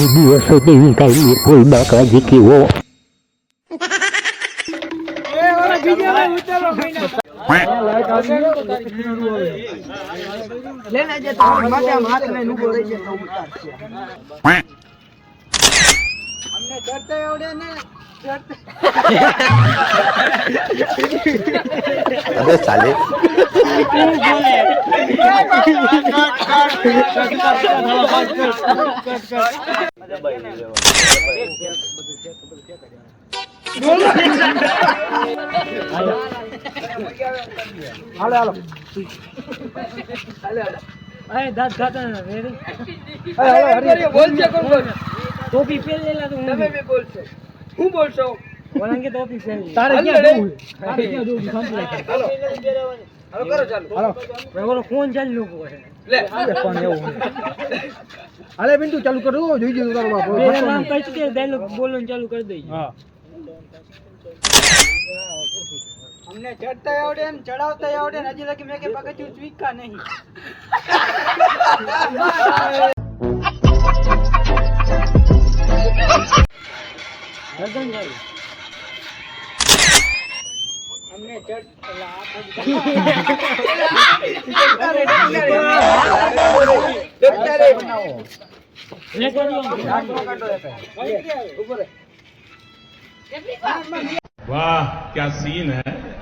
દિવસો દેવી કાઈ કોઈ બાકાજી કેવો લેને જે તમારી માટે હાથ લઈને ઉભો રહી છે તો ઉતારશે અમને ચડતા આવડે ને अबे साले હાલો અરે દાંત ખાતા ને રેડી હાલો બોલશે કોણ બોલ ટોપી પહેરેલા તો તમે બી બોલશો હું બોલશો ઓળંગે ટોપી પહેરી તારે ક્યાં જવું તારે ક્યાં જવું કમ્પ્લીટ હાલો કરો ચાલો હાલો ઓલો ફોન ચાલુ લોકો છે લે પણ એવું હાલે બિંદુ ચાલુ કરો જોઈ જોઈ કરો મેરા નામ કહી કે ડાયલોગ બોલવાનું ચાલુ કરી દઈ હા અમને ચડતા આવડે ને ચડાવતા આવડે ને હજી લગી મેં કે પગથિયું સ્વીકા નહીં ગરદન જાય અમને वाह क्या सीन है।